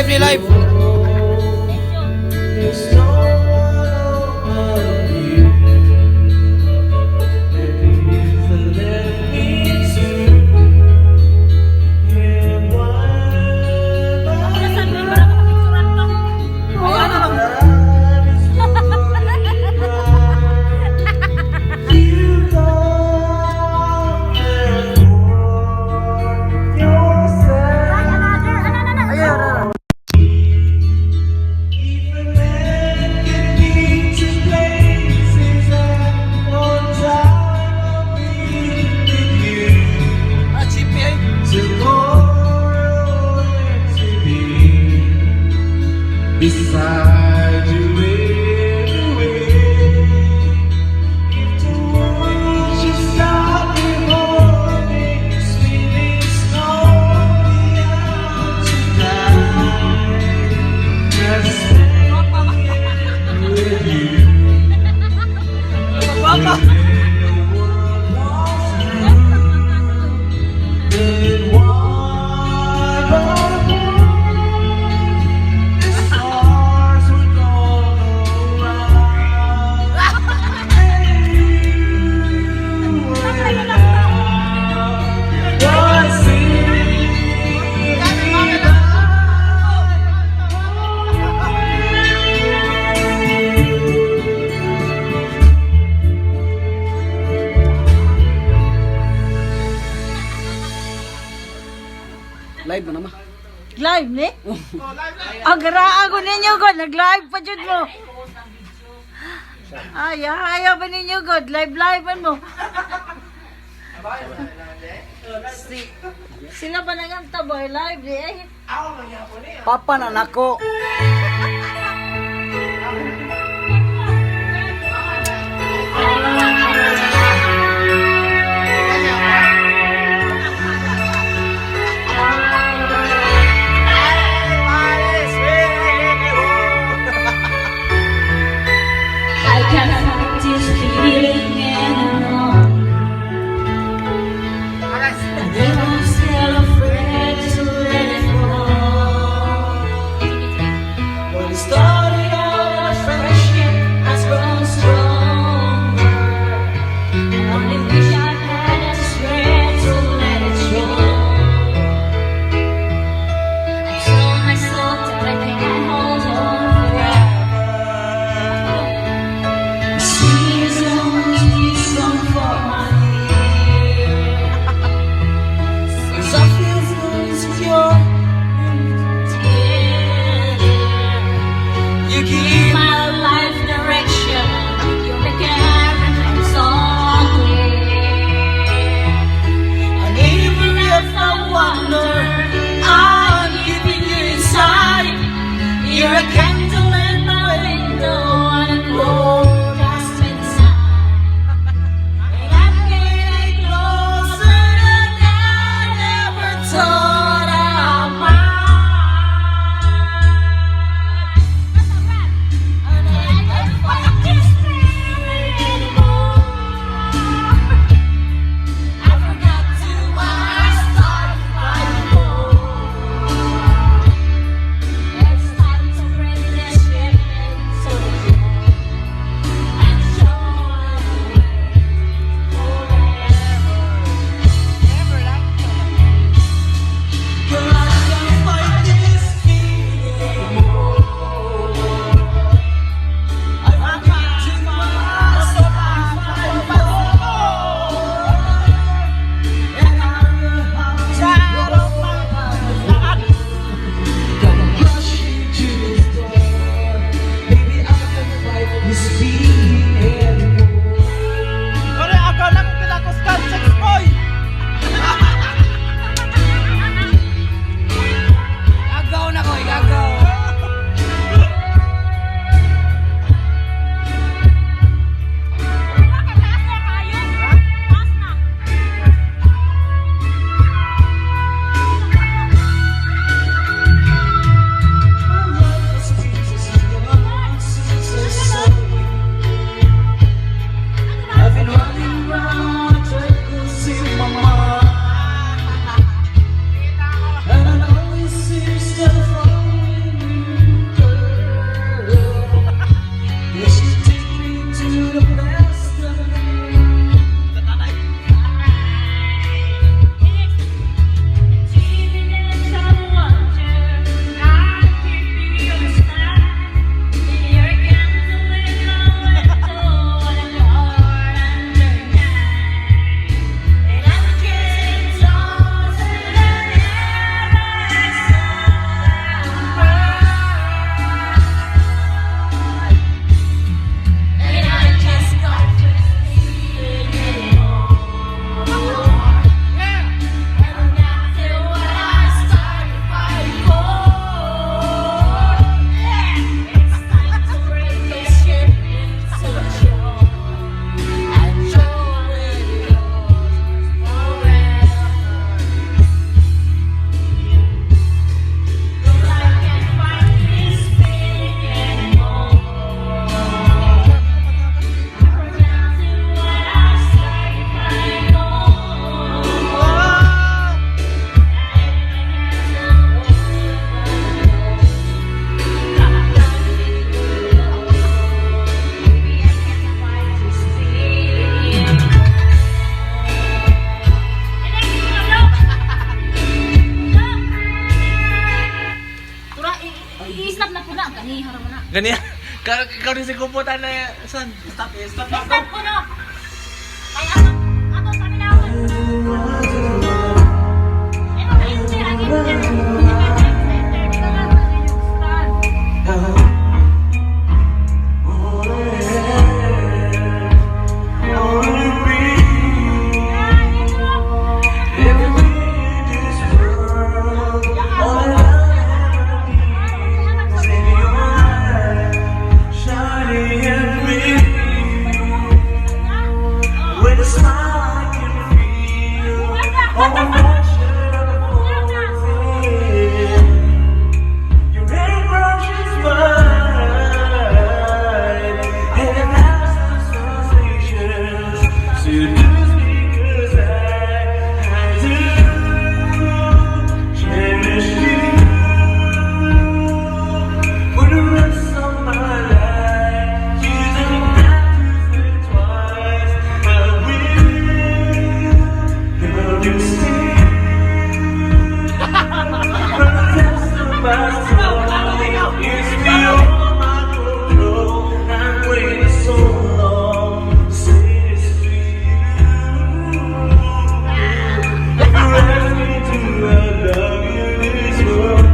me live. Beside you anyway. If the world should stop before me, spinning slowly out to die, just stay with you. When the world walks through, then one by one, the stars will go around, and you and I will sing Live mo naman. Live ni? Ang garaan ko ninyo God, nag-live pa dyan mo. Ayaw ba ninyo God, live-livean mo. Sila ba naganta boy, live di eh. Papa na nako. I can't fight this feeling anymore. And I'm still afraid to let it go. What started out as friendship has grown stronger. I only wish I had the strength to let it show. I told myself that I can't hold on forever. Season for my ear. Kani ikaw din si kuputan na san. Stop. Stop ko no. Ay ako sa minawan. Ito hinter ang hinter. Di ka lang stand. Shining at me. With a smile I can feel all the passion of the morning. Your airbrush is mine, and it has the sensations seduce me 'cause I do cherish you for the rest of my life. You don't have to think twice. I will love you still. From the depths of my soul, it's beyond my control. I'm waiting so long to say this to you. If you ask me to, I love you this much.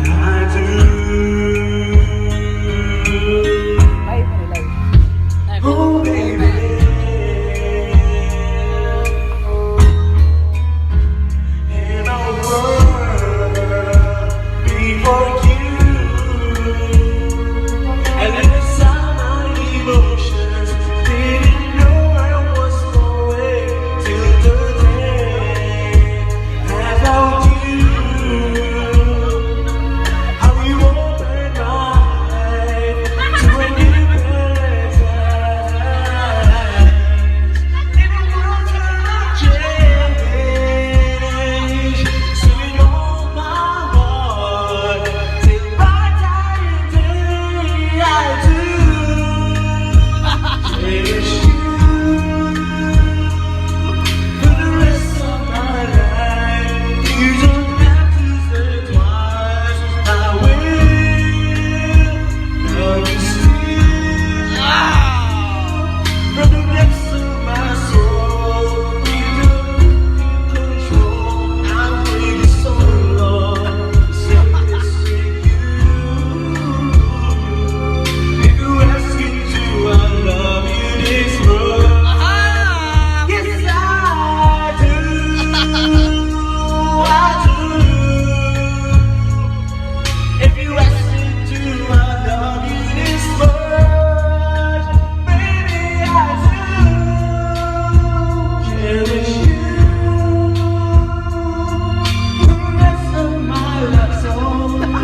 I do. Oh, baby. In a world before you, and inside my emotions, didn't know I was going till the day I found you. How you opened my eyes to a new paradise. In a world turned change, singing on my heart till my dying day. I do cherish you for the rest of my life. You don't have to say twice. I will love you still. From the depths of my soul, you don't control. I'm waiting so long to say this to you. If you ask me to, I love you this much. Yes, I do. I do. If you ask me to, I love you this much. Baby, I do. Cherish you for the rest of my life. So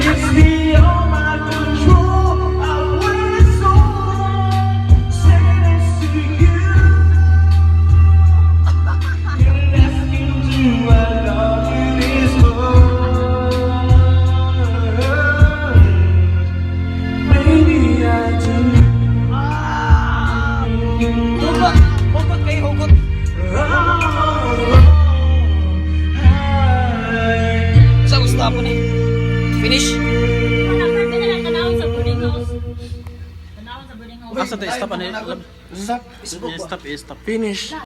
it's beyond my control. I waited so long to say this to you. You're asking to, I love you this much. Baby, I do. Hugot kayo, hugot. Sa gusto po ni. Finish. Tanawin sa boarding house. Tanawin sa boarding house. Asa tayo stop ani? Stop. Stop. Finish.